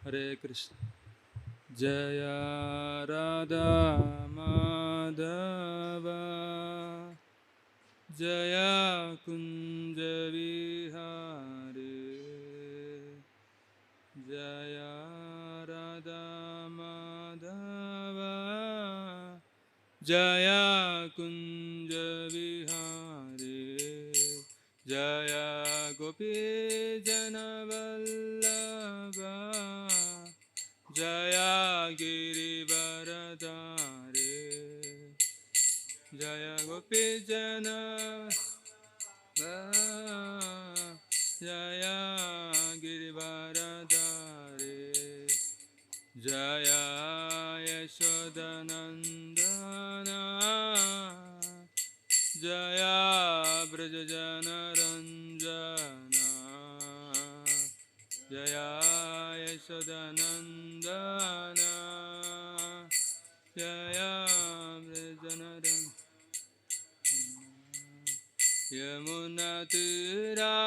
Hare Krishna. Jaya Radha Madhava Jaya Kunja Vihare Jaya Radha Madhava Jaya Kunja Vihare Jaya Gopi Jana Vallabha Jaya Giri Varadare Jaya Gopi Jana Jaya Giri Varadare Jaya Yashodanandana Jaya Brajajana Ranjana Jaya Yashodanandana Jaya Brajajana Ranjana Yamuna Tira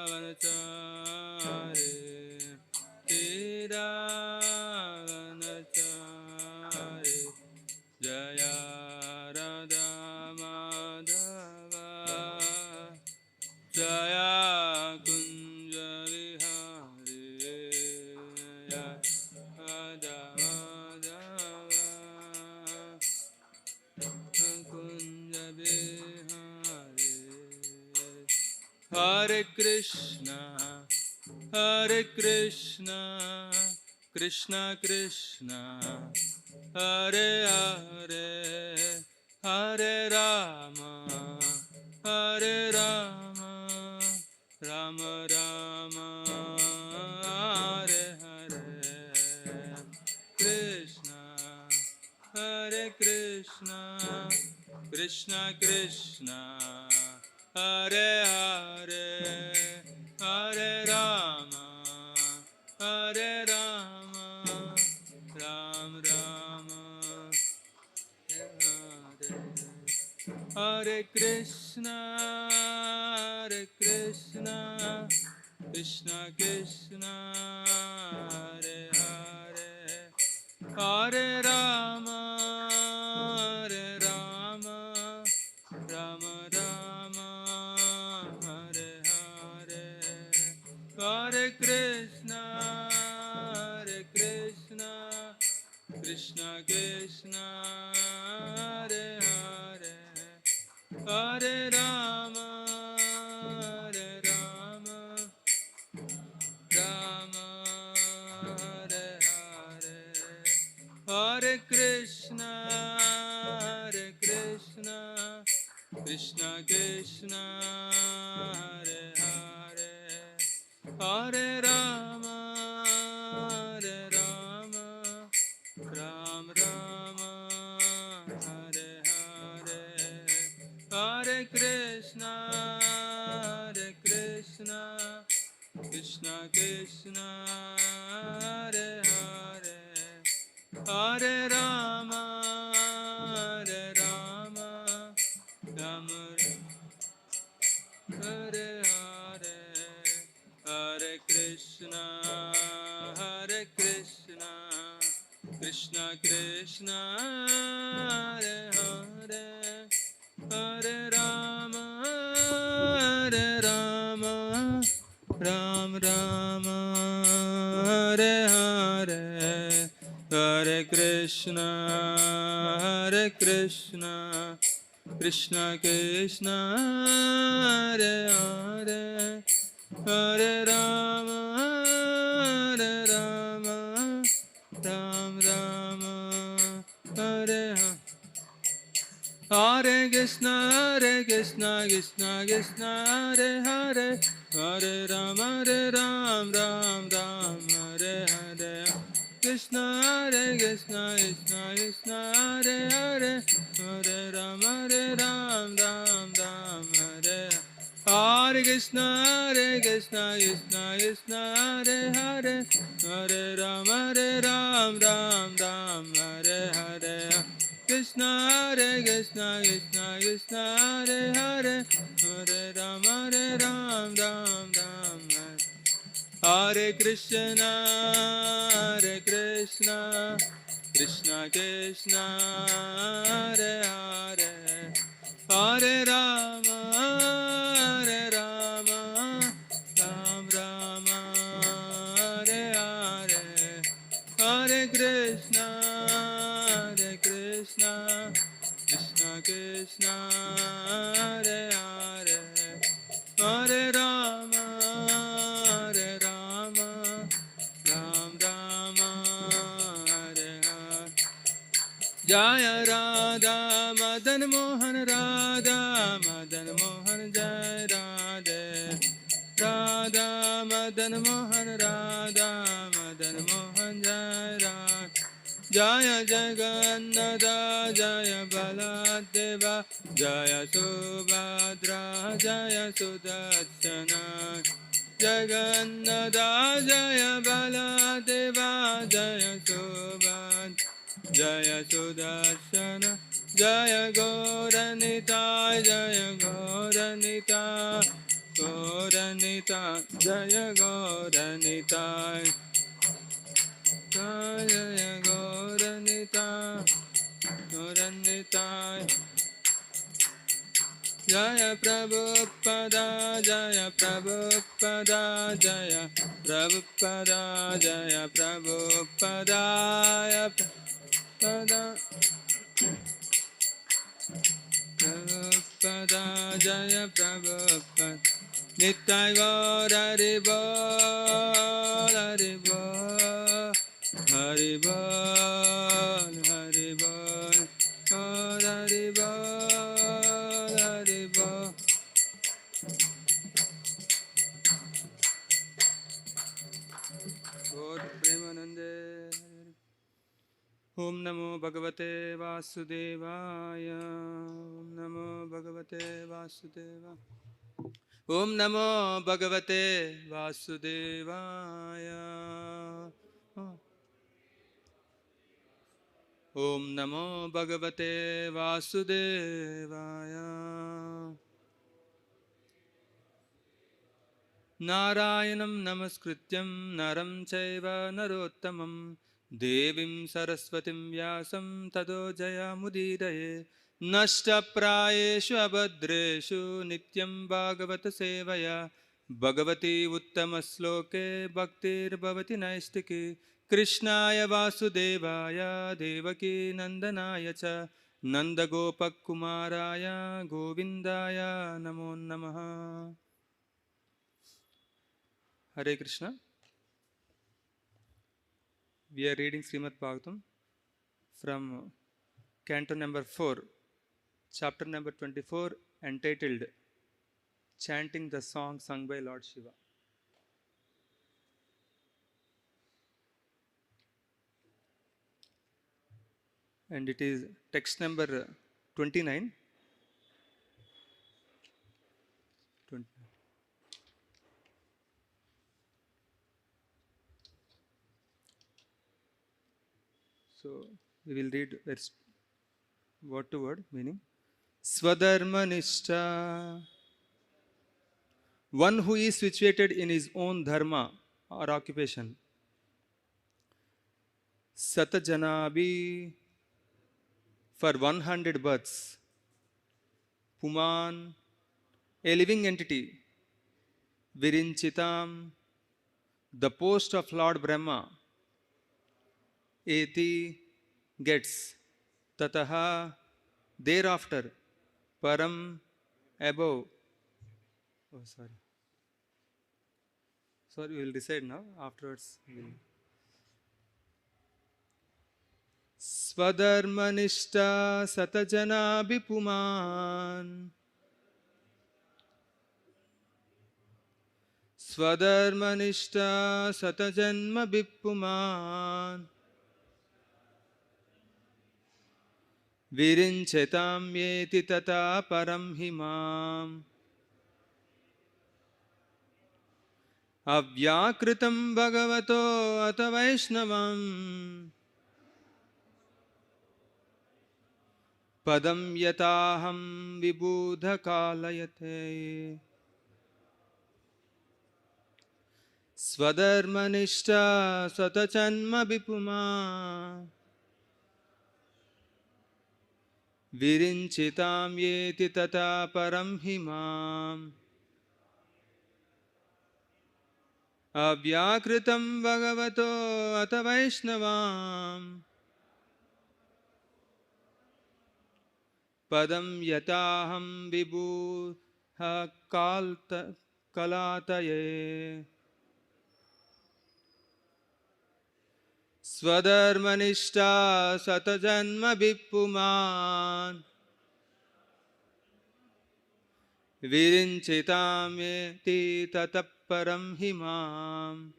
Vanachare Tira Vanachare Jaya Radha Madhava Jaya Kunja Vihare Radha Madhava Kunja Vihare Hare Krishna Hare Krishna Krishna Krishna Hare Hare Hare Rama Hare Rama Rama Rama Hare Hare Krishna Hare Krishna Krishna Krishna Hare Hare Hare Rama Hare Rama Ram Rama Hare Hare Krishna Hare Krishna Krishna Krishna Hare Hare Hare Rama Hare Rama Rama Rama Hare Hare Hare Krishna Hare Krishna Krishna Krishna Hare Hare Hare Rama Hare Rama Rama Hare Hare Hare Krishna Hare Krishna Krishna Krishna Hare Hare Hare Rama Hare Rama Ram Rama Hare Hare Hare Krishna Hare Krishna Krishna Krishna Hare Hare Hare Rama Hare Rama Rama Hare Hare Hare Krishna Hare Krishna Krishna Krishna Hare Hare Hare Rama Hare Rama Ram Rama Hare Hare Hare Krishna Hare Krishna Krishna Krishna Hare Hare Hare Rama Hare Rama Ram Rama Hare Hare Hare Krishna Krishna Krishna Hare Hare Hare Rama Ram Ram Hare Hare Krishna Krishna Krishna Hare Hare Hare Rama Ram Ram Hare Hare Krishna Krishna Krishna Hare Hare Hare Rama Ram Ram Hare Hare Krishna Krishna Krishna Hare Hare Hare Rama Ram Hare Hare Krishna, Hare Krishna, Krishna Krishna, Hare Hare, Hare Rama, Hare Rama, Ram Rama, Hare Hare, Hare Krishna, Hare Krishna, Krishna Krishna, Hare Hare, Hare Rama, Hare Rama, Ram Rama, Hare Hare. Jaya Radha Madan Mohan, Radha Madan Mohan, Jaya Radhe, Radha Madan Mohan, Radha Madan Mohan, Jaya Radhe. Jaya Jagannatha, Jaya Baladeva, Jaya Subhadra, Jaya Sudarshana. Jagannatha, Jaya Baladeva, Jaya Subhadra, Jaya Sudarshana, Jaya Gauranita, Jaya Gauranita, Gauranita, Jaya Gauranita, Jaya Gauranita, Gauranita, Jaya Prabhupada, Jaya Prabhupada, Jaya Prabhupada, Jaya Prabhupada, Jaya Prabhupada, Prabhupada, Jaya Prabhupada, Nitai Gaur Hari Bol, Hari Bol, Hari Bol, Hari Bol, Gaur Hari Bol, Hari Bol. Gaur Premanande. Om Namo Bhagavate Vasudevaya. Om Namo Bhagavate Vasudevaya. Om Namo Bhagavate Vasudevaya. Om Namo Bhagavate Vasudevaya. Narayanam Namaskrityam Naram Chaiva Narottamam Devim Saraswatim Vyasam Tado Jaya Mudiraye Nashta Prayeshu Abhadreshu Nityam Bhagavata Sevaya Bhagavati Uttamasloke Bhaktir Bhavati Naistiki Krishnaya Vasudevaya Devaki Nandanaya Cha Nandagopakumaraya Govindaya Namo Namaha. Hare Krishna. We are reading Srimad Bhagavatam from Canto number 4, chapter number 24, entitled Chanting the Song Sung by Lord Shiva. And it is text number 29. 20. So we will read word to word meaning. Swadharma Nishta, one who is situated in his own dharma or occupation. Satajanabi, for 100 births. Puman, a living entity. Virinchitam, the post of Lord Brahma. Eti, gets. Tataha, thereafter. Param, above. Oh, sorry. Sorry, we will decide now. Afterwards, we will. Swadharmanishta satajana bipuman. Swadharmanishta satajanma bipuman. Virinchetam yeti tata param himam. Avyakritam bhagavato ata vaishnavam. Padam yataham vibudha kalayate. Swadharmanishta Satachanma Vipuma Virinchitam Yeti Tata Param Himam Avyakritam Bhagavato Ata Vaishnavam Padam Yataham Vibhu Kalataye Swadharmanishta Satajanma Vippuman Virinchitameti Tataparam Himam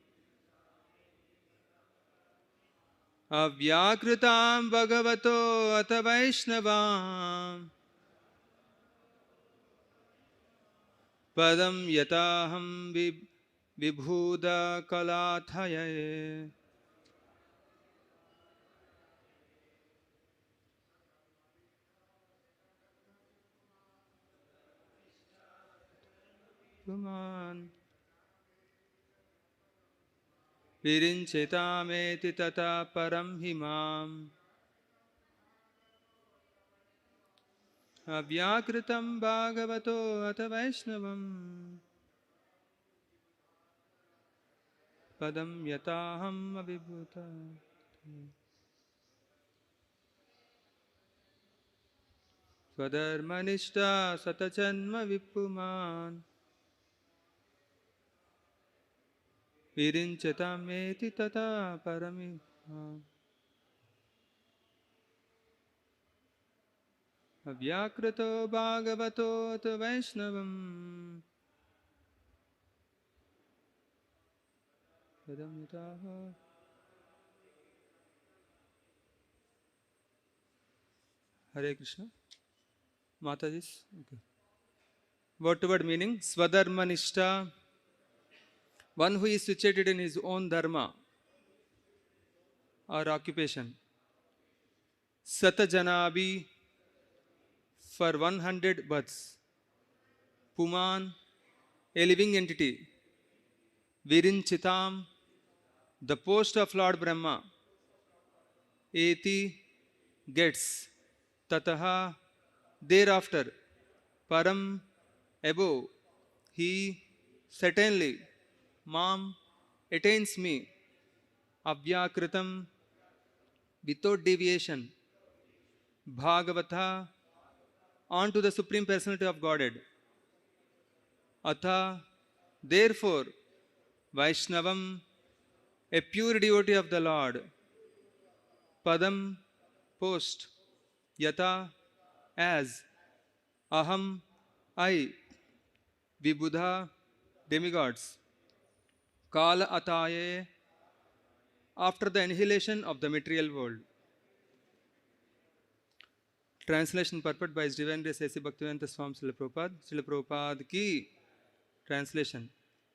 Avyakritam Bhagavato Ata Vaishnavam Padam Yataham Vibhuda Kalathaye Puman Virinchitameti Tata Param Himam Avyakritam Bhagavato Ata Vaishnavam Padam Yataham Abhibhuta Swadharmanishta Satachanma Vippuman Virinchatameti Tata Parami Avyakrato Bhagavato Ata Vaishnavam Padam Yataham Hare Krishna. Mataji's. Okay. Word to word meaning Swadharmanishta, one who is situated in his own dharma or occupation. Satajanabi, for 100 births. Puman, a living entity. Virinchitam, the post of Lord Brahma. Eti, gets. Tataha, thereafter. Param, above. He, certainly. Mam, attains me. Avyakritam, without deviation. Bhagavata, on to the Supreme Personality of Godhead. Atha, therefore, Vaishnavam, a pure devotee of the Lord. Padam, post. Yata, as. Aham, I. Vibudha, demigods. Kala ataye, after the annihilation of the material world. Translation purport by His Divine Grace A.C. Bhaktivedanta Swami Srila Prabhupada. Srila Prabhupada ki translation.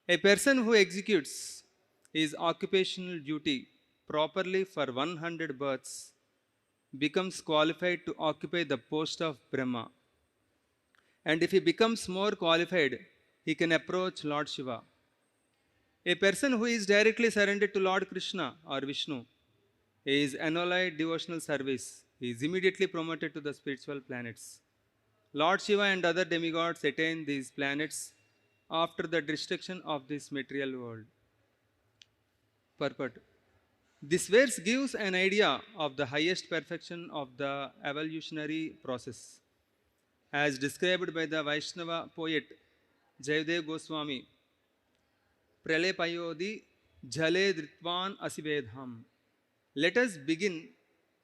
A person who executes his occupational duty properly for 100 births becomes qualified to occupy the post of Brahma. And if he becomes more qualified, he can approach Lord Shiva. A person who is directly surrendered to Lord Krishna or Vishnu is annulled devotional service. He is immediately promoted to the spiritual planets. Lord Shiva and other demigods attain these planets after the destruction of this material world. Purport. This verse gives an idea of the highest perfection of the evolutionary process. As described by the Vaishnava poet Jayadev Goswami, Pralepayodi Jale Dritvan Asivedham. Let us begin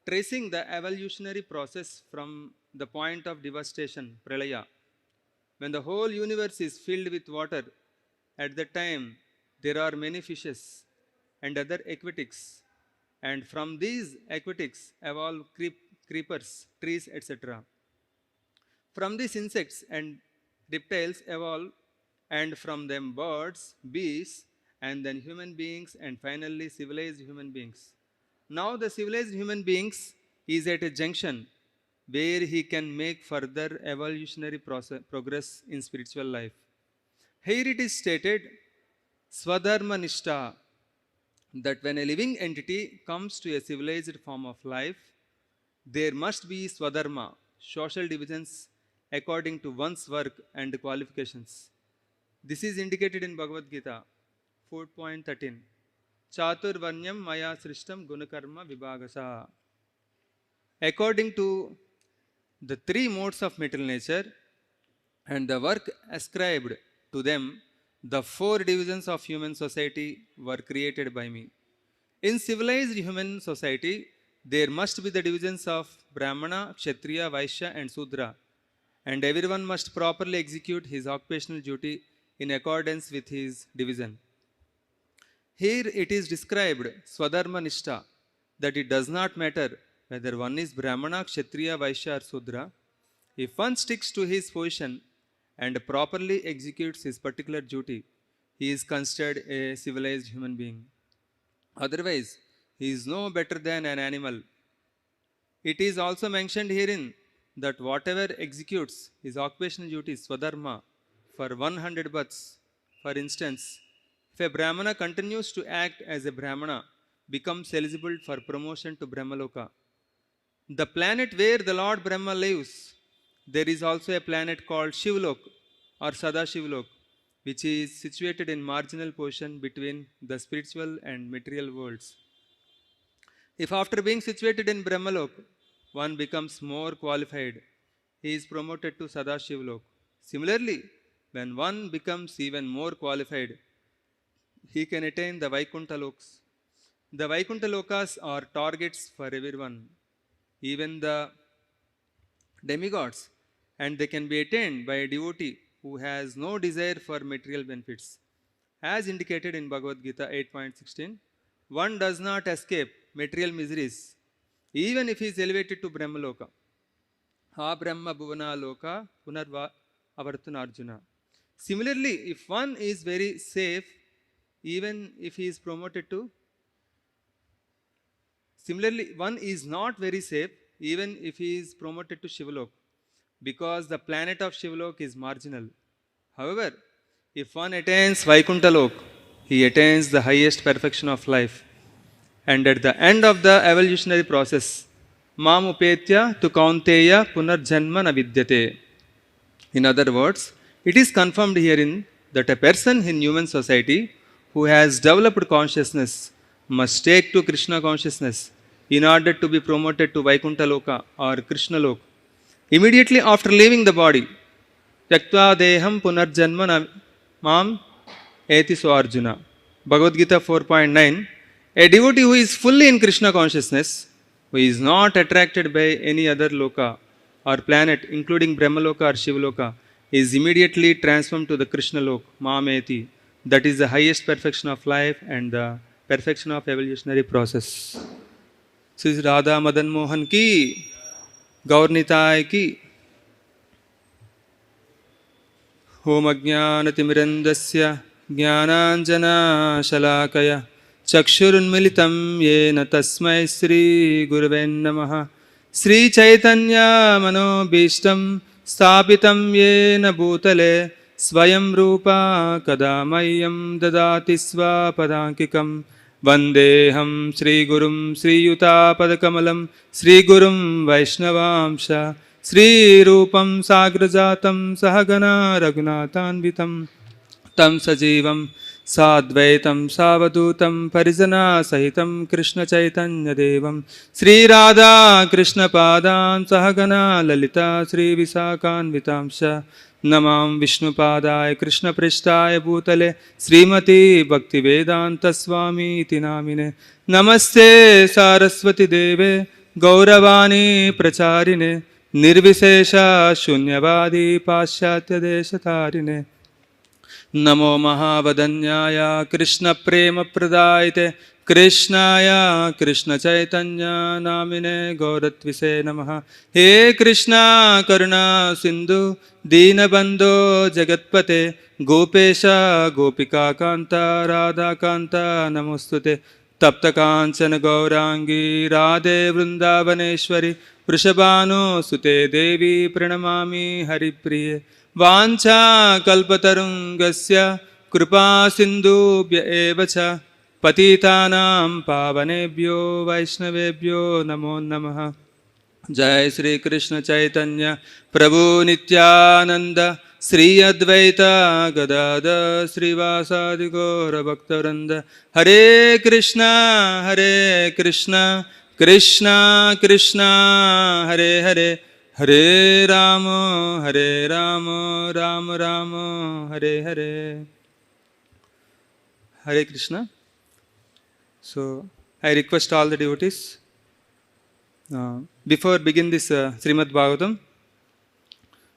tracing the evolutionary process from the point of devastation, Pralaya. When the whole universe is filled with water, at that time there are many fishes and other aquatics, and from these aquatics evolve creepers, trees, etc. From these insects and reptiles evolve, and from them birds, beasts, and then human beings, and finally civilized human beings. Now the civilized human beings is at a junction where he can make further evolutionary progress in spiritual life. Here it is stated, Swadharma Nishta, that when a living entity comes to a civilized form of life, there must be Swadharma, social divisions according to one's work and qualifications. This is indicated in Bhagavad Gita 4.13. Chaturvanyam maya srishtam gunakarma vibhagasa. According to the three modes of material nature and the work ascribed to them, the four divisions of human society were created by me. In civilized human society, there must be the divisions of Brahmana, Kshatriya, Vaishya, and Sudra, and everyone must properly execute his occupational duty in accordance with his division. Here it is described, Swadharma Nishta, that it does not matter whether one is Brahmana, Kshatriya, Vaishya, or Sudra. If one sticks to his position and properly executes his particular duty, he is considered a civilized human being. Otherwise, he is no better than an animal. It is also mentioned herein that whatever executes his occupational duty, Swadharma, for 100 births, for instance, if a Brahmana continues to act as a Brahmana, becomes eligible for promotion to Brahmaloka. The planet where the Lord Brahma lives, there is also a planet called Shivlok or Sadashivlok, which is situated in marginal position between the spiritual and material worlds. If after being situated in Brahmalok, one becomes more qualified, he is promoted to Sadashivlok. Similarly, when one becomes even more qualified, he can attain the Vaikuntha Lokas. The Vaikuntha Lokas are targets for everyone, even the demigods, and they can be attained by a devotee who has no desire for material benefits. As indicated in Bhagavad Gita 8.16, one does not escape material miseries even if he is elevated to Brahmaloka. Ha Brahma Bhuvana Loka Punarva Avartuna Arjuna. Similarly, if one is very safe, even if he is promoted to Similarly, one is not very safe even if he is promoted to Shivalok, because the planet of Shivalok is marginal. However, if one attains Vaikuntha Lok, he attains the highest perfection of life. And at the end of the evolutionary process, Mam Upetya tu Kaunteya Punarjanma na Vidyate. In other words, it is confirmed herein that a person in human society who has developed consciousness must take to Krishna consciousness in order to be promoted to Vaikuntha Loka or Krishna Loka. Immediately after leaving the body, Tyaktva Deham Punarjanma na Mam Eti So Arjuna. Bhagavad Gita 4.9. A devotee who is fully in Krishna consciousness, who is not attracted by any other loka or planet, including Brahmaloka or Shivaloka, is immediately transformed to the Krishna Lok, Mameti. That is the highest perfection of life and the perfection of evolutionary process. Sri Radha Madan Mohan ki, Gaur Nitai ki. Om Ajnanatimirandasya Jnananjana Shalakaya Chakshurunmilitam Yena Tasmai Sri Guruven Namaha. Sri Chaitanya Manobhishtam Sthapitam Yena Bhutale Swayam Rupa Kadamayam Dadati Swapadangikam. Vandeham Sri Gurum Sri Yuta Padakamalam Sri Gurum Vaishnavamsha Sri Rupam Sagrajatam Sahagana Raghunathanvitam Tam Sajivam Sadvaitam Savadutam Parijana Sahitam Krishna Chaitanya Devam Sri Radha Krishna Padan Sahagana Lalita Sri Visakanvitamsha Namam Vishnu Padaya Krishna Prishtaya Bhutale Srimati Bhaktivedanta Swami Iti Namine Namaste Saraswati Deve Gauravani Pracharine Nirvishesha Shunyavadi Paschatya Deshatarine Namo Mahavadanyaya Krishna Prema Pradayate Krishnaya Krishna Chaitanya Namine Gauratvise Namaha. He Krishna Karuna Sindhu Dinabandho Jagatpate Gopesha Gopika Kanta Radha Kanta Namostute Tapta Kanchana Gaurangi Radhe Vrindavaneshwari Vrishabhanu Sute Devi Pranamami Haripriye Vancha Kalpatarungasya कृपा सिन्धुभ्य एव च पतितानां पावनेभ्यो वैष्णवेभ्यो नमो नमः। जय श्री कृष्ण चैतन्य प्रभु नित्यानंद श्री अद्वैत गदाधर श्रीवासादि गौर भक्तवृंद। हरे कृष्णा कृष्णा कृष्णा हरे हरे, हरे Ram Ram Ram Hare Hare. Hare Krishna. So I request all the devotees, before begin this Srimad Bhagavatam,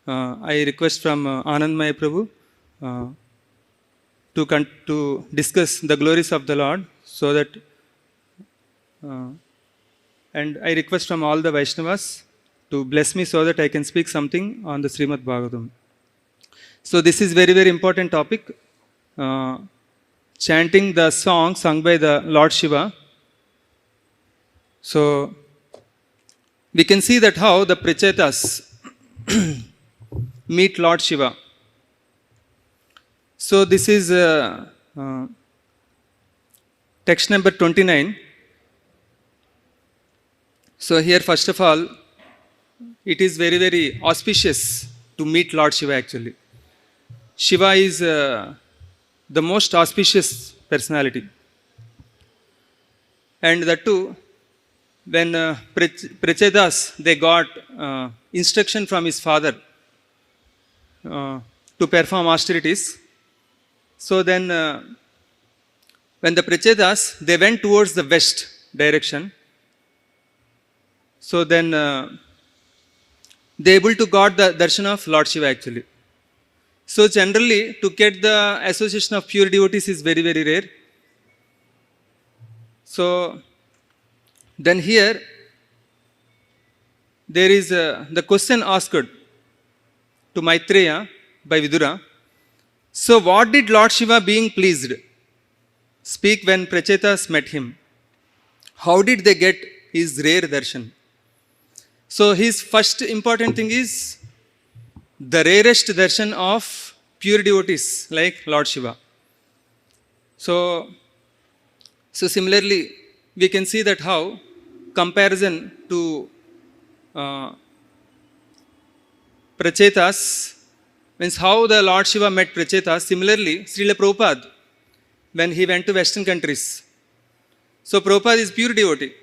I request from Anandmaya Prabhu to discuss the glories of the Lord, so that and I request from all the Vaishnavas to bless me so that I can speak something on the Srimad Bhagavatam. So this is very very important topic, chanting the song sung by the Lord Shiva. So we can see that how the Prachetas meet Lord Shiva. So this is text number 29. So here first of all, it is very very auspicious to meet Lord Shiva actually. Shiva is the most auspicious personality, and that too when Prachetas they got instruction from his father to perform austerities. So then when the Prachetas they went towards the west direction, so then they able to got the darshan of Lord Shiva actually. So generally to get the association of pure devotees is very very rare. So then here there is the question asked to Maitreya by Vidura. So what did Lord Shiva being pleased speak when Prachetas met him? How did they get his rare darshan? So his first important thing is the rarest darshan of pure devotees like Lord Shiva. So similarly we can see that how comparison to Prachetas means how the Lord Shiva met Prachetas. Similarly Srila Prabhupada when he went to western countries, so Prabhupada is pure devotee.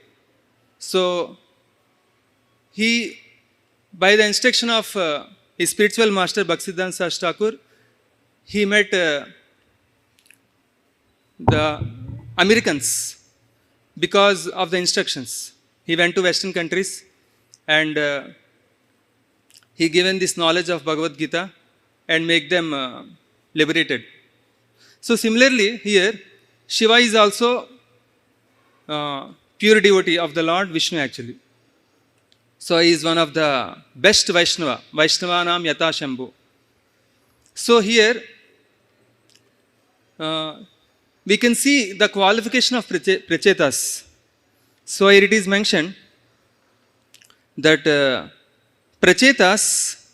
So he by the instruction of his spiritual master Bhaktisiddhanta Saraswati Thakur, he met the Americans because of the instructions. He went to western countries and he given this knowledge of Bhagavad Gita and make them liberated. So similarly here Shiva is also pure devotee of the Lord Vishnu actually. So he is one of the best Vaishnavanam Yata Shambhu. So here we can see the qualification of Prachetas. So here it is mentioned that Prachetas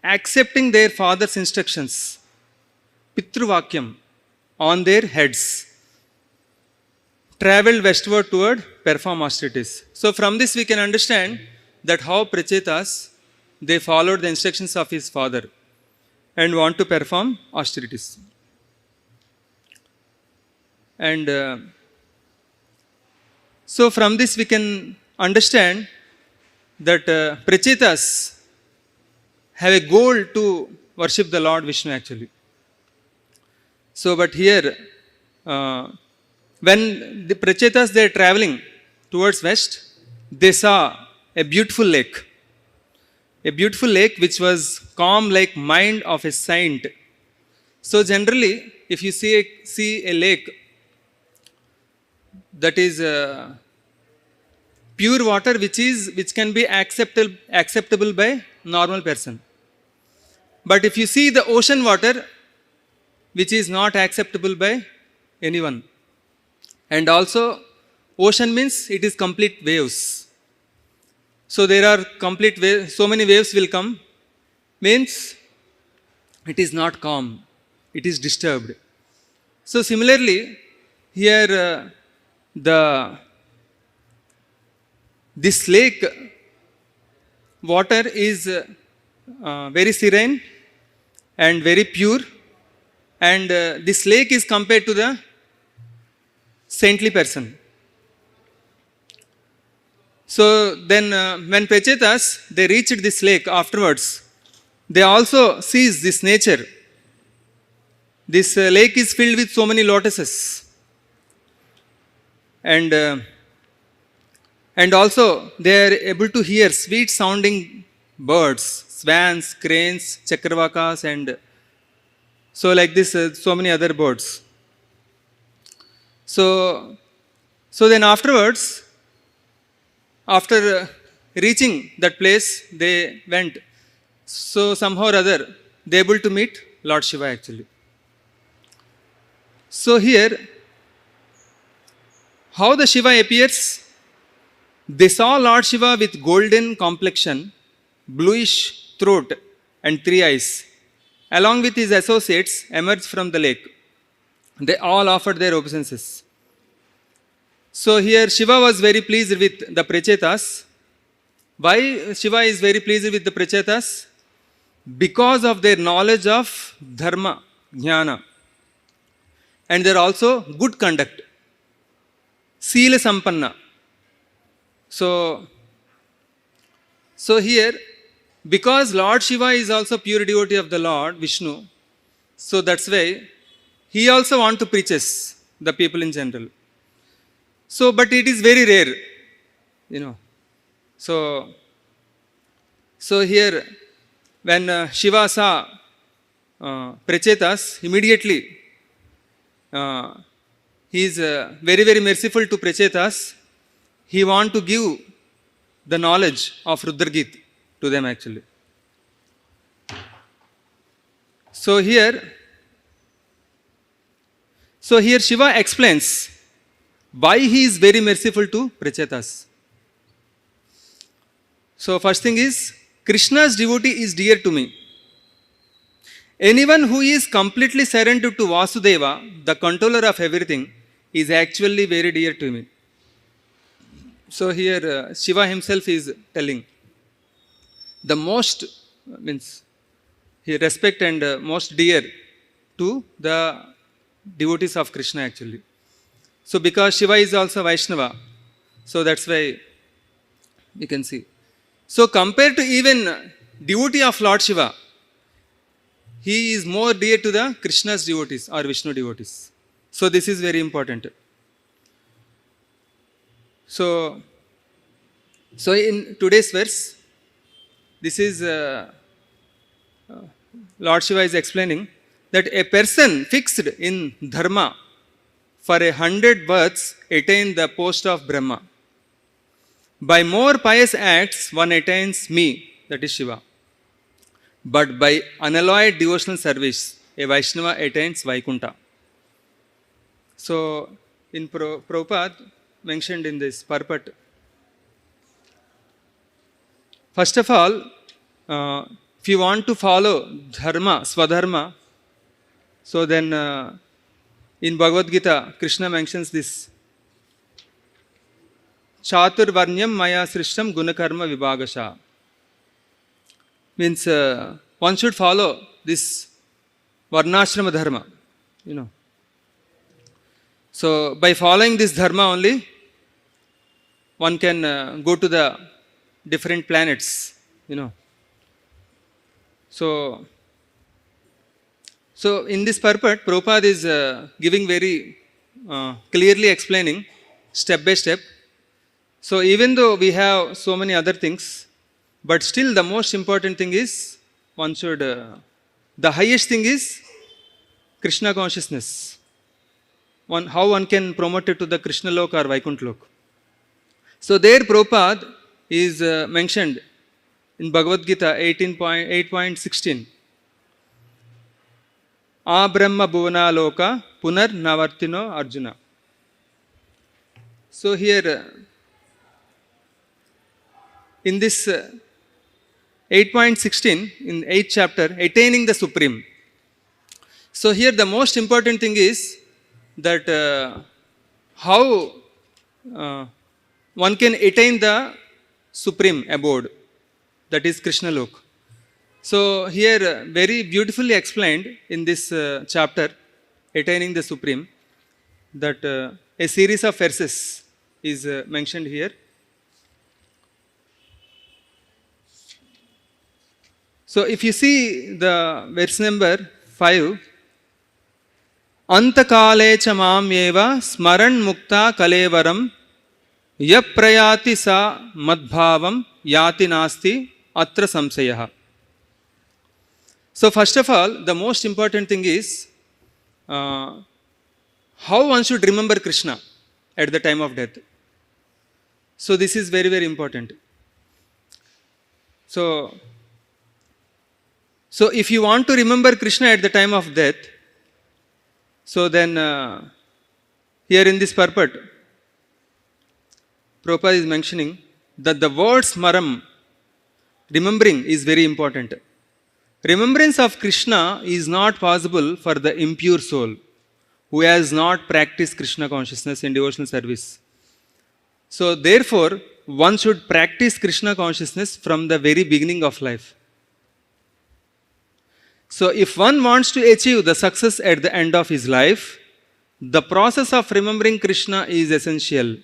accepting their father's instructions, Pitruvakyam, on their heads, traveled westward toward perform austerities. So from this we can understand that how Prachetas they followed the instructions of his father and want to perform austerities. And so from this we can understand that Prachetas have a goal to worship the Lord Vishnu actually. So but here when the Prachetas they are traveling towards west, they saw a beautiful lake which was calm like mind of a saint. So generally if you see a lake that is pure water which can be acceptable by normal person, but if you see the ocean water which is not acceptable by anyone, and also ocean means it is complete waves. So there are complete waves, so many waves will come, means it is not calm, it is disturbed. So similarly, here this lake water is very serene and very pure, and this lake is compared to the saintly person. So then when Prachetas, they reached this lake afterwards, they also sees this nature. This lake is filled with so many lotuses, and also they are able to hear sweet sounding birds, swans, cranes, chakravakas, and so like this, so many other birds. So then afterwards, after reaching that place, they went. So somehow or other, they able to meet Lord Shiva actually. So here, how the Shiva appears? They saw Lord Shiva with golden complexion, bluish throat, and 3 eyes, along with his associates, emerged from the lake. They all offered their obeisances. So here Shiva was very pleased with the Prachetas. Why Shiva is very pleased with the Prachetas? Because of their knowledge of dharma, jnana, and their also good conduct, sila sampanna. So here, because Lord Shiva is also pure devotee of the Lord Vishnu, so that's why he also want to preaches the people in general. So, but it is very rare, you know. So here, when Shiva saw Prachetas, immediately he is very, very merciful to Prachetas. He want to give the knowledge of Rudragit to them actually. So here Shiva explains why he is very merciful to Prachetas. So first thing is, Krishna's devotee is dear to me. Anyone who is completely surrendered to Vasudeva, the controller of everything, is actually very dear to me. So here Shiva himself is telling the most means he respect and most dear to the devotees of Krishna actually. So because Shiva is also Vaishnava, so that's why we can see. So compared to even devotee of Lord Shiva, he is more dear to the Krishna's devotees or Vishnu devotees. So this is very important. So in today's verse, this is Lord Shiva is explaining that a person fixed in dharma for 100 births attain the post of Brahma. By more pious acts, one attains me, that is Shiva. But by unalloyed devotional service, a Vaishnava attains Vaikunta. So, in Prabhupada mentioned in this purport, first of all, if you want to follow dharma, swadharma, so then in Bhagavad Gita, Krishna mentions this. Chatur varnyam maya srishtam gunakarma vibhagasha. Means one should follow this varnashrama dharma, you know. So by following this dharma only, one can go to the different planets, you know. So in this purport, Prabhupada is giving very clearly explaining step by step. So even though we have so many other things, but still the most important thing is one should, the highest thing is Krishna consciousness. How one can promote it to the Krishna lok or Vaikuntha lok. So there Prabhupada is mentioned in Bhagavad Gita 8.16. Abrahma bhuvana loka punar navartino Arjuna. So here in this 8.16, in 8th chapter, attaining the Supreme. So here the most important thing is that how one can attain the supreme abode, that is Krishna Lok. So here very beautifully explained in this chapter, attaining the supreme, that a series of verses is mentioned here. So if you see the verse number 5, Antakale cha mam eva smaran mukta kalevaram yaprayati sa madbhavam yati nasti atra samsayah. So first of all, the most important thing is how one should remember Krishna at the time of death. So this is very, very important. So if you want to remember Krishna at the time of death, so then here in this purport, Prabhupada is mentioning that the word smaram, remembering, is very important. Remembrance of Krishna is not possible for the impure soul who has not practiced Krishna consciousness in devotional service. So therefore, one should practice Krishna consciousness from the very beginning of life. So if one wants to achieve the success at the end of his life, the process of remembering Krishna is essential.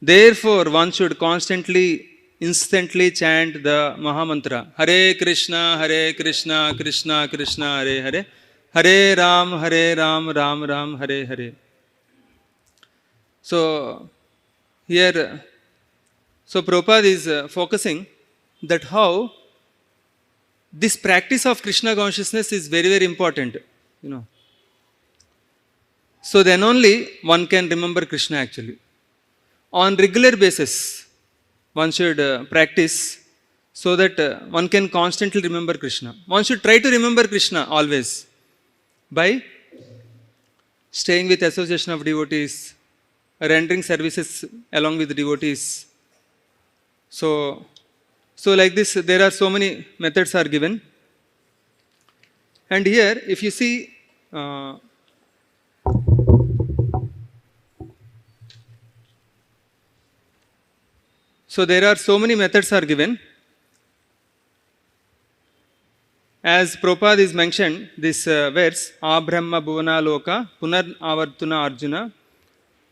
Therefore, one should constantly, instantly chant the Mahamantra, Hare Krishna, Krishna Krishna, Hare Hare, Hare Ram, Ram Ram, Hare Hare. So here, so Prabhupada is focusing that how this practice of Krishna consciousness is very, very important, you know. So then only one can remember Krishna actually. On regular basis, one should practice so that one can constantly remember Krishna. One should try to remember Krishna always by staying with association of devotees, rendering services along with devotees. So like this, there are so many methods are given. And here, if you see, so there are so many methods are given. As Prabhupada is mentioned, this verse, Abrahma Bhuvana Loka Punar Avartuna Arjuna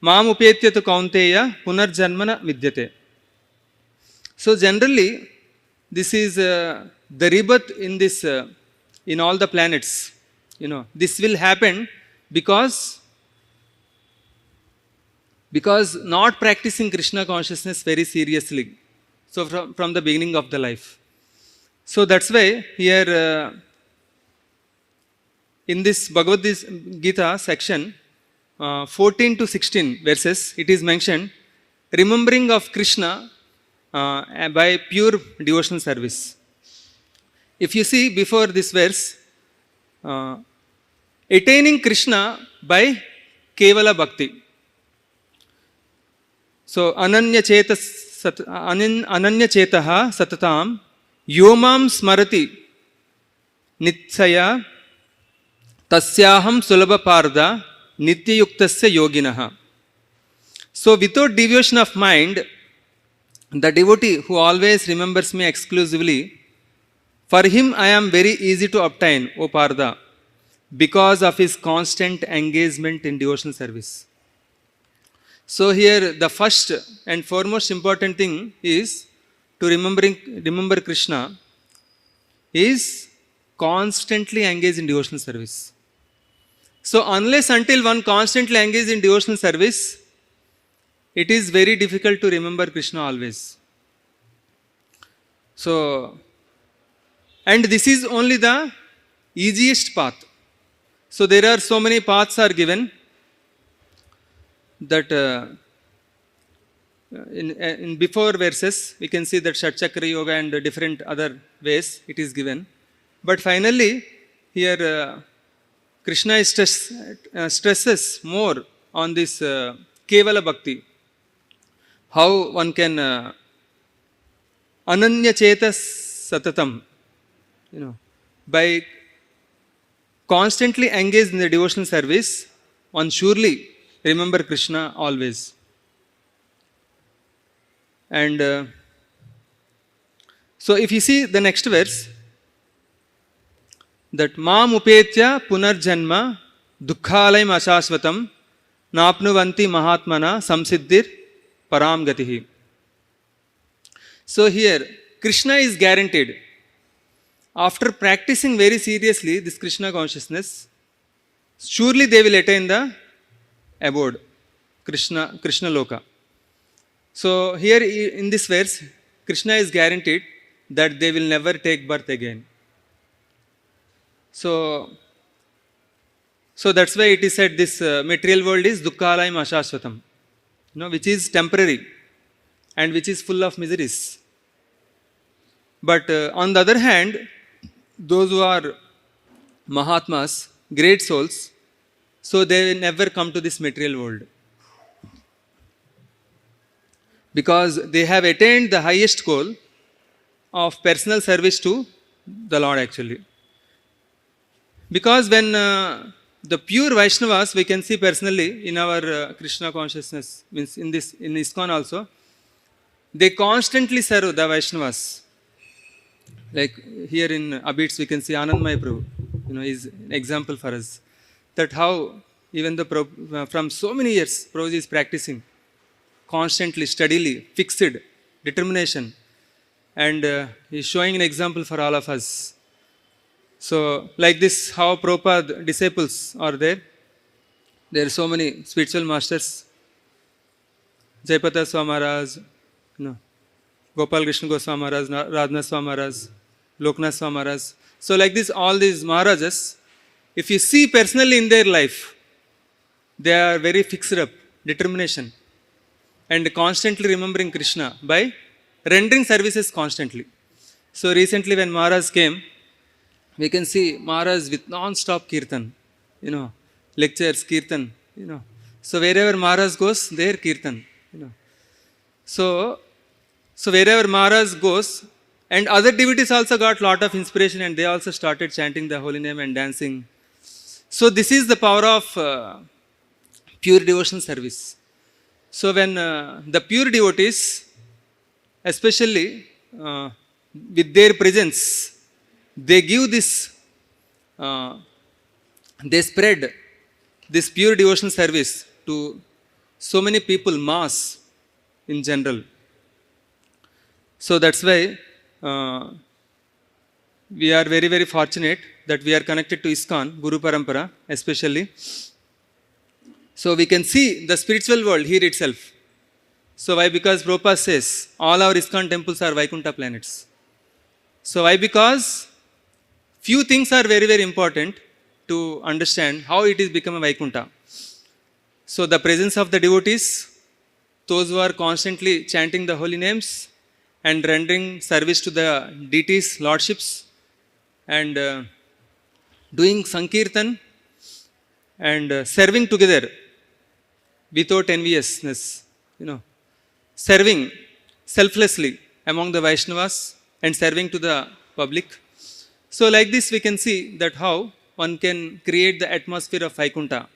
Mam Upetyatu Kaunteya Punar Janmana Vidyate. So generally, this is the rebirth in this, in all the planets. You know, this will happen because not practicing Krishna consciousness very seriously. So from the beginning of the life. So that's why here in this Bhagavad Gita section 14 to 16 verses, it is mentioned remembering of Krishna by pure devotional service. If you see before this verse, attaining Krishna by Kevala Bhakti. So Ananya Chetaha Satatam Yomam Smarati Nitsaya Tasyaham Sulabha Parda Nityayuktasya Yoginaha. So without devotion of mind, the devotee who always remembers me exclusively, for him I am very easy to obtain, O Parda, because of his constant engagement in devotional service. So here the first and foremost important thing is to remember Krishna is constantly engaged in devotional service. So unless until one constantly engages in devotional service, it is very difficult to remember Krishna always. So, and this is only the easiest path. So there are so many paths are given that in before verses we can see that Shatchakra Yoga and different other ways it is given. But finally here Krishna stresses more on this Kevala Bhakti. How one can Ananya Cheta Satatam, you know, by constantly engaged in the devotional service, one surely remember Krishna always. And so if you see the next verse, that Mam upetya punarjanma dukkhalayam ashashvatam napnuvanti mahatmana samsiddhir param gatihi. So here Krishna is guaranteed. After practicing very seriously this Krishna consciousness, surely they will attain the abode, Krishna Loka. So here in this verse, Krishna is guaranteed that they will never take birth again. So that's why it is said this material world is dukkhalayam ashashvatam, which is temporary and which is full of miseries. But on the other hand, those who are Mahatmas, great souls, so they will never come to this material world, because they have attained the highest goal of personal service to the Lord actually. Because when the pure Vaishnavas, we can see personally in our Krishna consciousness, means in ISKCON also, they constantly serve the Vaishnavas. Like here in Abits, we can see Anandmaya Prabhu, is an example for us. That how even the from so many years, Prabhuji is practicing constantly, steadily, fixed determination, and he is showing an example for all of us. So like this, how Prabhupada disciples are there. There are so many spiritual masters. Jayapata Swami Maharaj, Gopal Krishna Goswami Maharaj, Radhanath Swami Maharaj, Loknath Swami Maharaj. So like this, all these Maharajas, if you see personally in their life, they are very fixed up, determination, and constantly remembering Krishna by rendering services constantly. So recently when Maharaj came, we can see Maharaj with non-stop kirtan, lectures, kirtan, So wherever Maharaj goes, there kirtan, So wherever Maharaj goes, and other devotees also got lot of inspiration, and they also started chanting the holy name and dancing. So this is the power of pure devotional service. So when the pure devotees, especially with their presence, they give this, they spread this pure devotional service to so many people, mass in general. So that's why we are very, very fortunate that we are connected to ISKCON, Guru Parampara especially. So we can see the spiritual world here itself. So why? Because Prabhupada says all our ISKCON temples are Vaikuntha planets. So why? Because few things are very, very important to understand how it is become a Vaikuntha. So the presence of the devotees, those who are constantly chanting the holy names and rendering service to the deities, lordships, and doing Sankirtan and serving together without enviousness, serving selflessly among the Vaishnavas and serving to the public. So like this we can see that how one can create the atmosphere of Vaikuntha.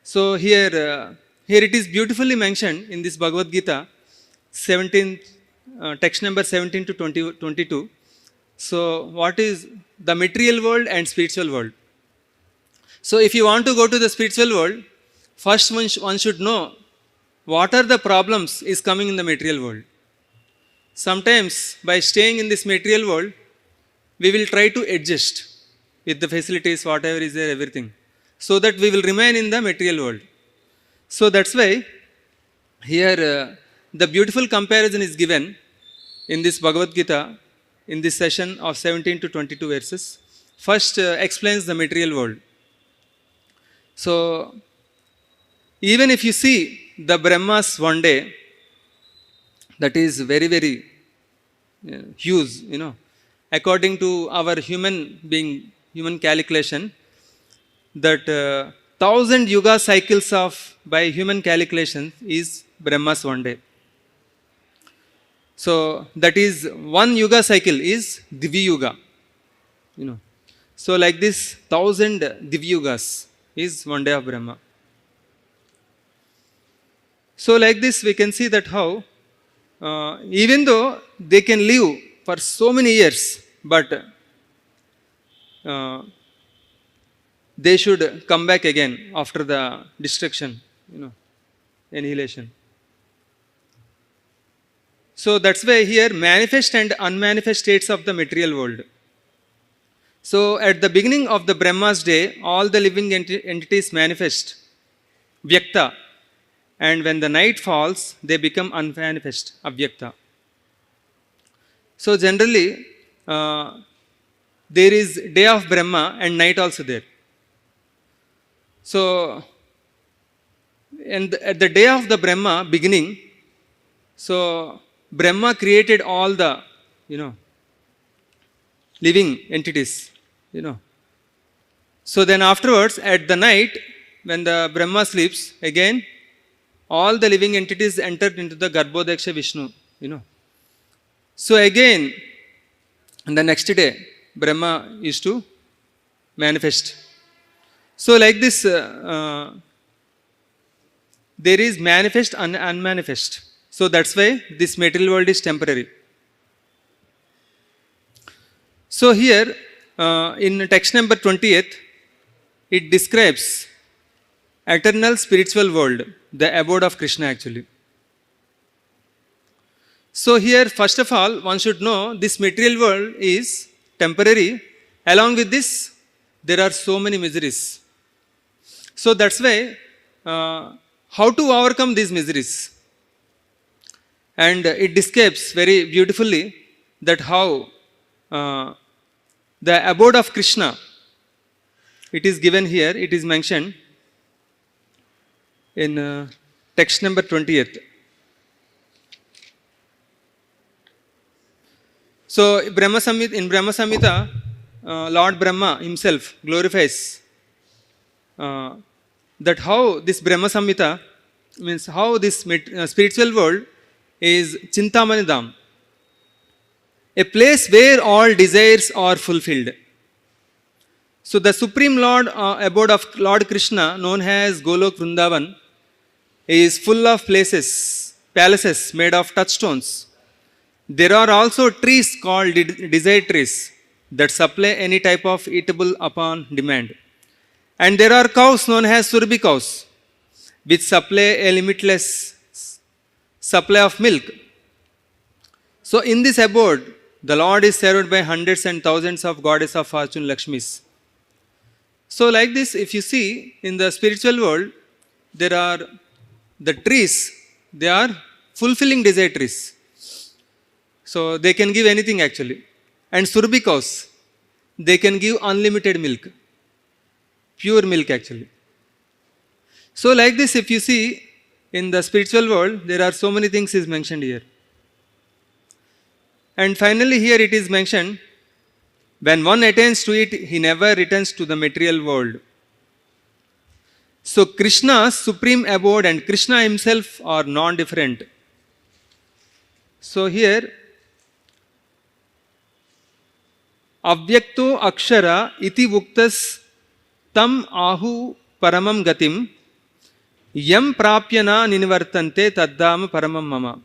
So here it is beautifully mentioned in this Bhagavad Gita, 17, text number 17 to 22. So what is the material world and spiritual world? So if you want to go to the spiritual world, first one should know what are the problems is coming in the material world. Sometimes by staying in this material world, we will try to adjust with the facilities, whatever is there, everything, so that we will remain in the material world. So that's why here the beautiful comparison is given in this Bhagavad Gita, in this session of 17 to 22 verses. First explains the material world. So even if you see the Brahmas one day, that is very, very huge, according to our human calculation, that 1000 yuga cycles of by human calculation is Brahmas one day. So that is one yuga cycle is Divya Yuga. So like this 1000 Divya Yugas is one day of Brahma. So like this we can see that how even though they can live for so many years, but they should come back again after the destruction, annihilation. So that's why here manifest and unmanifest states of the material world. So at the beginning of the Brahma's day, all the living entities manifest, Vyakta, and when the night falls, they become unmanifest, Avyakta. So generally, there is day of Brahma and night also there. So, and at the day of the Brahma beginning, so Brahma created all the, living entities, So then afterwards, at the night, when the Brahma sleeps, again, all the living entities entered into the Garbhodaksha Vishnu, So again, on the next day, Brahma used to manifest. So like this, there is manifest and unmanifest. So that's why this material world is temporary. So here, in text number 20th, it describes eternal spiritual world, the abode of Krishna actually. So here, first of all, one should know this material world is temporary. Along with this, there are so many miseries. So that's why, how to overcome these miseries? And it describes very beautifully that how the abode of Krishna, it is given here, it is mentioned in text number 20th. So in Brahma Samhita, Lord Brahma himself glorifies that how this Brahma Samhita means how this spiritual world is Chintamani Dham, a place where all desires are fulfilled. So the Supreme Lord abode of Lord Krishna, known as Golok Vrindavan, is full of palaces made of touchstones. There are also trees called desire trees that supply any type of eatable upon demand. And there are cows known as Surabhi cows, which supply a limitless supply of milk. So in this abode, the Lord is served by hundreds and thousands of goddess of fortune Lakshmis. So like this, if you see in the spiritual world, there are the trees, they are fulfilling desire trees. So they can give anything actually. And Surabhi cows, they can give unlimited milk, pure milk actually. So like this, if you see in the spiritual world, there are so many things is mentioned here. And finally here it is mentioned, when one attains to it, he never returns to the material world. So Krishna's supreme abode and Krishna himself are non-different. So here, Avyakto Akshara iti Vuktas tam ahu paramam gatim yam prapyana ninivartante taddam paramam mama.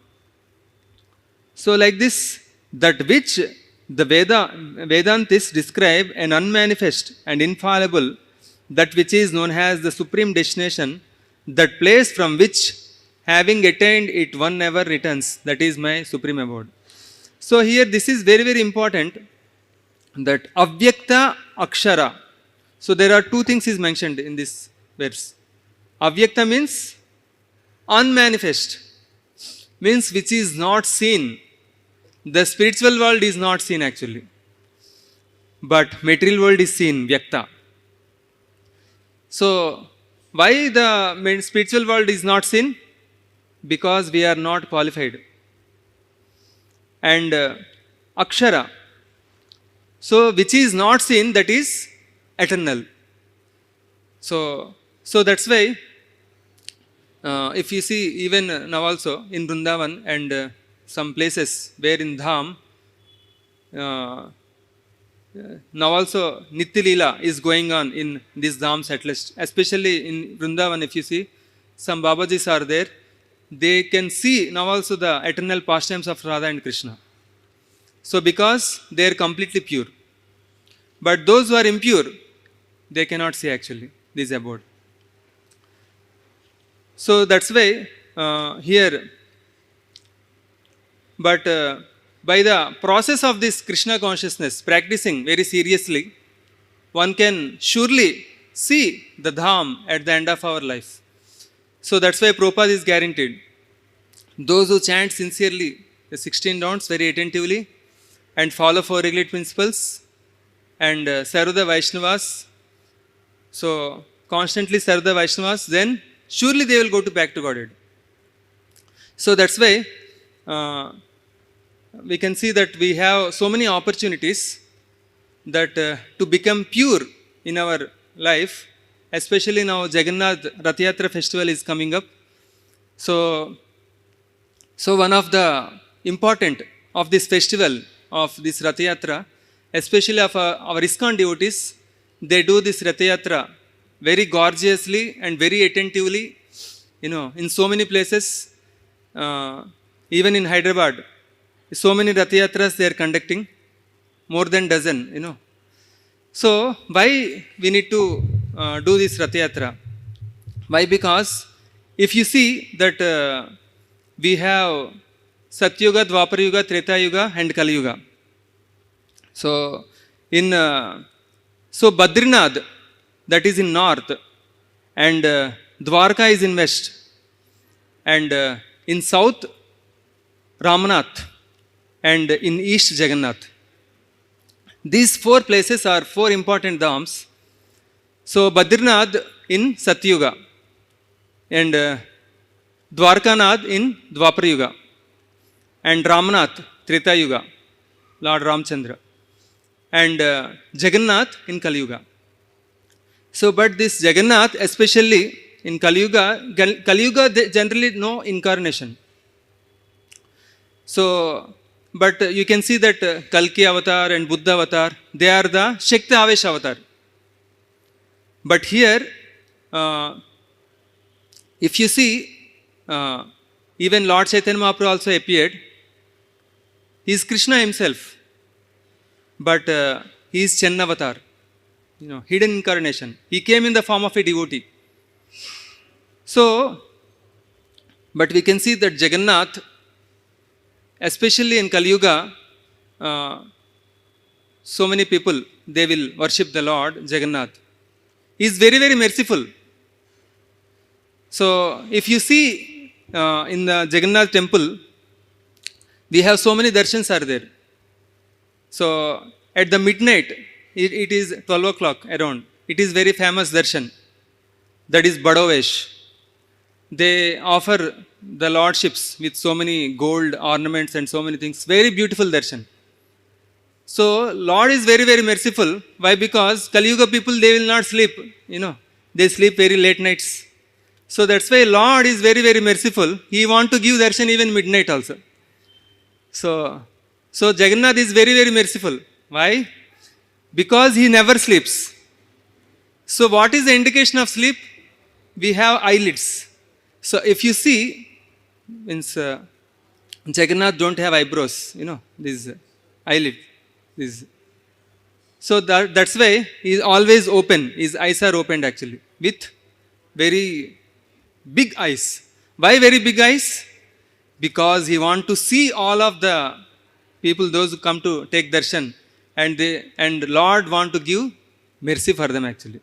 So like this, that which the Vedantis describe an unmanifest and infallible, that which is known as the supreme destination, that place from which having attained it one never returns, that is my supreme abode. So here this is very, very important, that Avyakta Akshara. So there are two things is mentioned in this verse. Avyakta means unmanifest, means which is not seen. The spiritual world is not seen actually, but material world is seen, Vyakta. So why the spiritual world is not seen? Because we are not qualified. And Akshara, so which is not seen, that is eternal. So that's why if you see even now also in Vrindavan and some places where in Dham, Now also Nitya Leela is going on in these dhams at least, especially in Vrindavan. If you see, some Babajis are there, they can see now also the eternal pastimes of Radha and Krishna. So because they are completely pure. But those who are impure, they cannot see actually this abode. So that's why here, but by the process of this Krishna consciousness, practicing very seriously, one can surely see the dham at the end of our life. So that's why Prabhupada is guaranteed. Those who chant sincerely the 16 rounds very attentively and follow 4 regulate principles and serve the Vaishnavas, so constantly serve the Vaishnavas, then surely they will go back to Godhead. So that's why we can see that we have so many opportunities that to become pure in our life, especially now Jagannath Rath Yatra festival is coming up. So one of the important of this festival of this Rath Yatra, especially of our ISKCON devotees, they do this Rath Yatra very gorgeously and very attentively, in so many places, even in Hyderabad, so many Rath Yatras they are conducting, more than dozen, So why we need to do this Rath Yatra? Why? Because if you see that we have Satyuga, Dwapar Yuga, Treta Yuga and Kali Yuga. So in Badrinath, that is in north, and Dwarka is in west, and in south Ramnath, and in east Jagannath. These 4 places are 4 important dhams. So Badrinath in Satyuga, and Dwarkanath in Dwapar Yuga, and Ramnath Treta Yuga, Lord Ramchandra, and Jagannath in Kali Yuga. So but this Jagannath, especially in Kali Yuga generally no incarnation. So but you can see that Kalki avatar and Buddha avatar, they are the Shakti Avesh avatar. But here, if you see, even Lord Chaitanya Mahaprabhu also appeared. He is Krishna himself, but he is Chenna avatar, hidden incarnation. He came in the form of a devotee. So, but we can see that Jagannath, especially in Kali Yuga, so many people, they will worship the Lord Jagannath. He is very, very merciful. So, if you see in the Jagannath temple, we have so many darshans are there. So, at the midnight, it is 12 o'clock around. It is very famous darshan. That is Badovesh. They offer the lordships with so many gold ornaments and so many things. Very beautiful darshan. So, Lord is very, very merciful. Why? Because Kali Yuga people, they will not sleep. They sleep very late nights. So, that's why Lord is very, very merciful. He want to give darshan even midnight also. So Jagannath is very, very merciful. Why? Because he never sleeps. So, what is the indication of sleep? We have eyelids. So, if you see, means Jagannath don't have eyebrows, this eyelid. So, that's why he is always open. His eyes are opened actually with very big eyes. Why very big eyes? Because he want to see all of the people, those who come to take darshan, and Lord want to give mercy for them actually.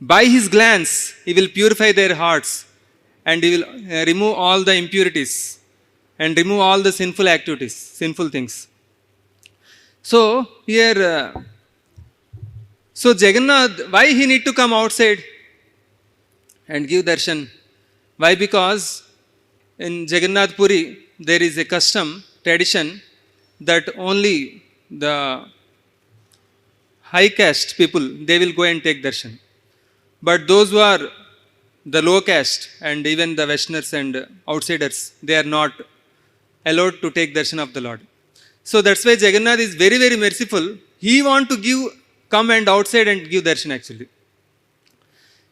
By his glance, he will purify their hearts, and he will remove all the impurities and remove all the sinful activities, sinful things. So here, so Jagannath, why he need to come outside and give darshan? Why? Because in Jagannath Puri, there is a custom, tradition, that only the high caste people, they will go and take darshan. But those who are the low caste and even the Vaishnavas and outsiders, they are not allowed to take darshan of the Lord. So that's why Jagannath is very, very merciful. he want to come and outside and give darshan actually.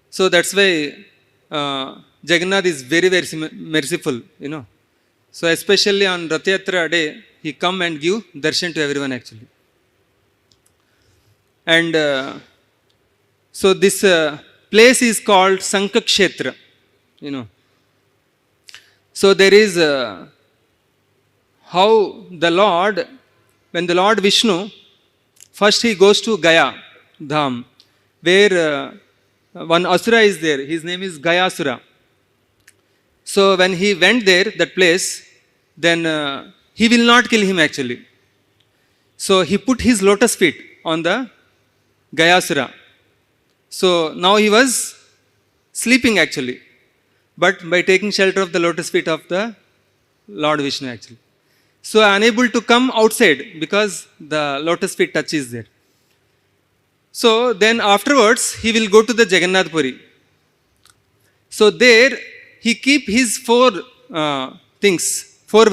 So that's why Jagannath is very, very merciful, So especially on Rath Yatra day, he come and give darshan to everyone actually. And so this place is called Sankakshetra, So there is how the Lord, when the Lord Vishnu, first he goes to Gaya Dham, where one Asura is there. His name is Gayasura. So when he went there, that place, then he will not kill him actually. So he put his lotus feet on the Gayasura. So now he was sleeping actually, but by taking shelter of the lotus feet of the Lord Vishnu actually. So unable to come outside because the lotus feet touch is there. So then afterwards he will go to the Jagannath Puri. So there he keep his four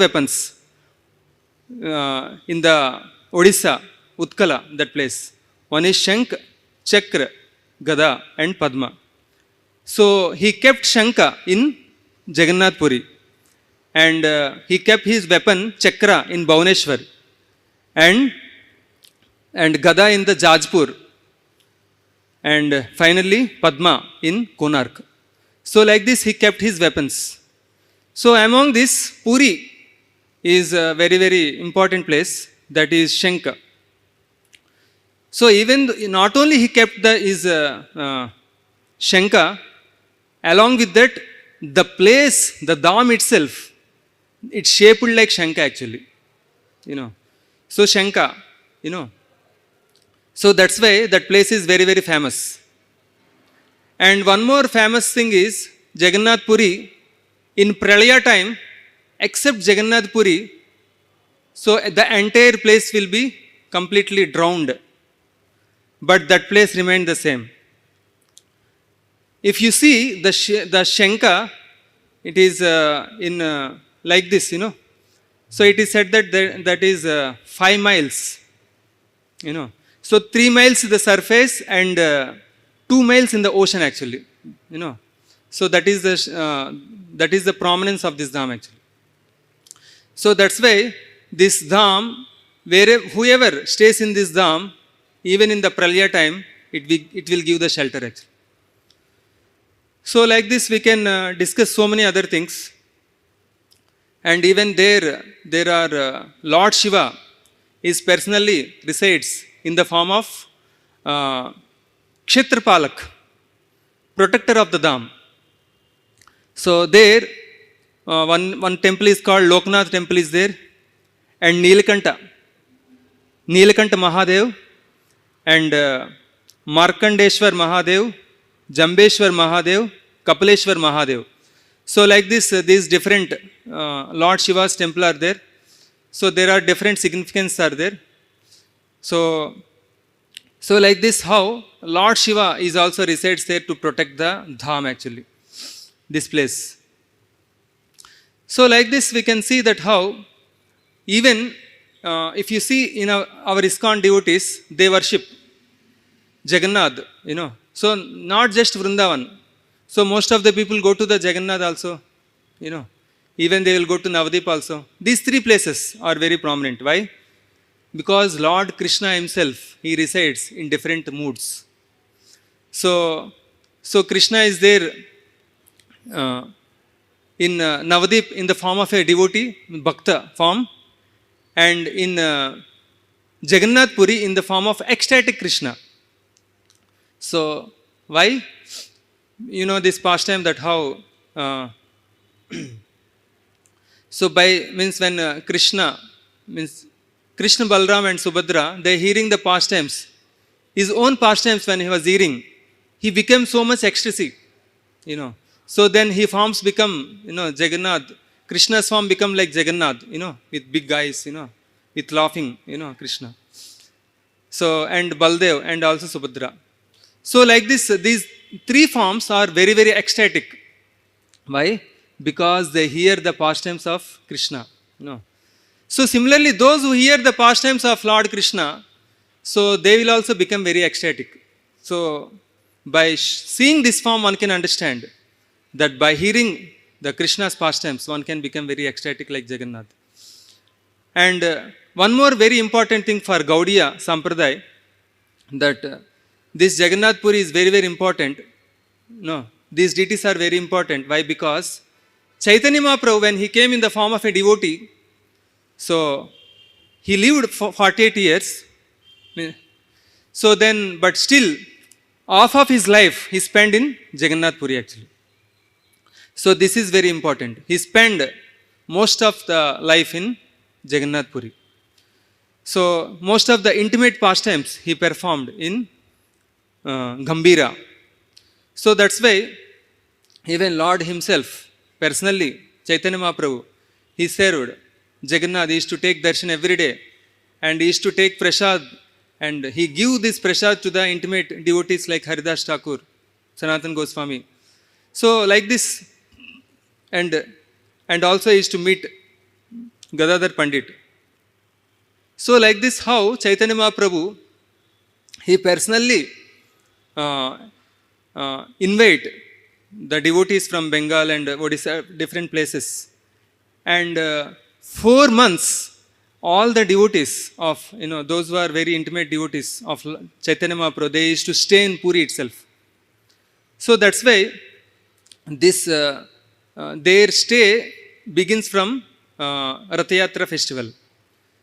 weapons in the Odisha, Utkala, that place. One is Shank, Chakra, Gada and Padma. So he kept Shanka in Jagannath Puri. And he kept his weapon Chakra in Bhuvaneshwar. And Gada in the Jajpur. And finally Padma in Konark. So like this he kept his weapons. So among this, Puri is a very, very important place, that is Shanka. So even not only he kept his Shanka, along with that, the place, the Dham itself, it's shaped like Shanka actually. So Shanka, So that's why that place is very, very famous. And one more famous thing is Jagannath Puri. In Pralaya time, except Jagannath Puri, so the entire place will be completely drowned. But that place remained the same. If you see the Shanka, it is in like this, So it is said that that is 5 miles, So 3 miles the surface and 2 miles in the ocean actually, So that is the prominence of this dham actually. So that's why this dham, whoever stays in this dham, even in the Pralaya time, it will give the shelter actually. So like this we can discuss so many other things. And even there are Lord Shiva is personally resides in the form of Kshetrapalak, protector of the dham. So there one temple is called Loknath temple is there, and Nilakanta Mahadev, and Markandeshwar Mahadev, Jambeshwar Mahadev, Kapaleshwar Mahadev. So like this, these different Lord Shiva's temple are there. So there are different significance are there. So like this, how Lord Shiva is also resides there to protect the dham actually, this place. So like this we can see that how even if you see in our ISKCON devotees, they worship Jagannath, So not just Vrindavan. So most of the people go to the Jagannath also, Even they will go to Navadip also. These 3 places are very prominent. Why? Because Lord Krishna himself, he resides in different moods. So Krishna is there in Navadip in the form of a devotee, Bhakta form, and in Jagannath Puri in the form of ecstatic Krishna. So why? This pastime that how so by means when Krishna Balram and Subhadra, they hearing the pastimes, his own pastimes when he was hearing, he became so much ecstasy, So then he forms become, Jagannath. Krishna's form become like Jagannath, with big eyes, with laughing, Krishna. So and Baldev and also Subhadra. So like this, these 3 forms are very, very ecstatic. Why? Because they hear the pastimes of Krishna. So similarly, those who hear the pastimes of Lord Krishna, So they will also become very ecstatic. So by seeing this form, one can understand that by hearing the Krishna's pastimes, one can become very ecstatic like Jagannath. And one more very important thing for Gaudiya Sampradaya, that this Jagannath Puri is very, very important. No, these deities are very important. Why? Because Chaitanya Mahaprabhu, when he came in the form of a devotee, so he lived for 48 years. So then, but still, half of his life he spent in Jagannath Puri actually. So this is very important. He spent most of the life in Jagannath Puri. So most of the intimate pastimes he performed in Gambhira. So that's why even Lord himself, personally, Chaitanya Mahaprabhu, he served Jagannath. He used to take darshan every day, and he used to take prasad, and he give this prasad to the intimate devotees like Haridas Thakur, Sanatan Goswami. So like this, and also he used to meet Gadadhar Pandit. So like this, how Chaitanya Mahaprabhu, he personally invite the devotees from Bengal and Odisha, different places. And 4 months, all the devotees of, those who are very intimate devotees of Chaitanya Mahaprabhu, they used to stay in Puri itself. So that's why this, their stay begins from Ratha Yatra festival.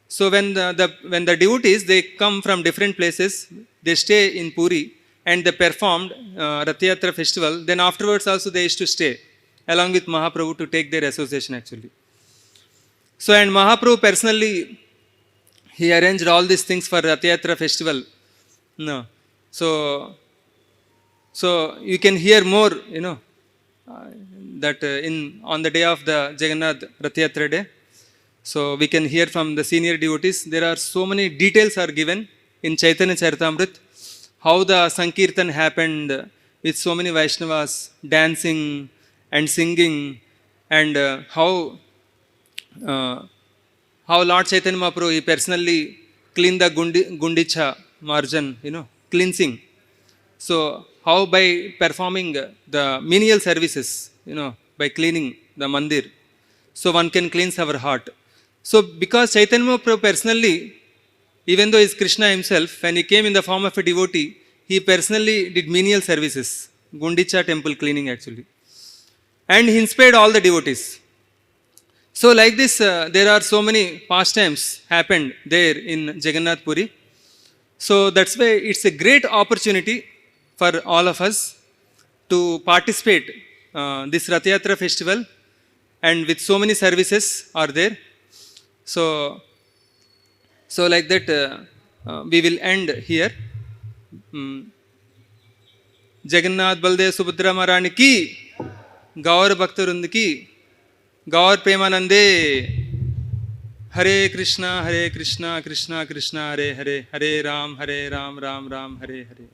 So when the devotees, they come from different places, they stay in Puri, and they performed Ratha Yatra festival. Then afterwards also they used to stay along with Mahaprabhu to take their association actually. So and Mahaprabhu personally, he arranged all these things for Ratha Yatra festival. No, so you can hear more, that on the day of the Jagannath Ratha Yatra day. So we can hear from the senior devotees. There are so many details are given in Chaitanya Charitamrita, how the Sankirtan happened with so many Vaishnavas dancing and singing, and how Lord Chaitanya Mahaprabhu, he personally cleaned the Gundicha margin, cleansing. So how by performing the menial services, by cleaning the mandir, so one can cleanse our heart. So because Chaitanya Mahaprabhu personally, even though he is Krishna himself, when he came in the form of a devotee, he personally did menial services, Gundicha temple cleaning actually. And he inspired all the devotees. So like this, there are so many pastimes happened there in Jagannath Puri. So that's why it's a great opportunity for all of us to participate this Ratha Yatra festival, and with so many services are there. So like that, we will end here. Jagannath Baldev Subhadra Maharani ki, Gaur Bhaktarund ki, Gaur Premanande. Hare Krishna, Krishna Krishna, Hare Hare, Hare Ram, Ram Ram, Hare Hare.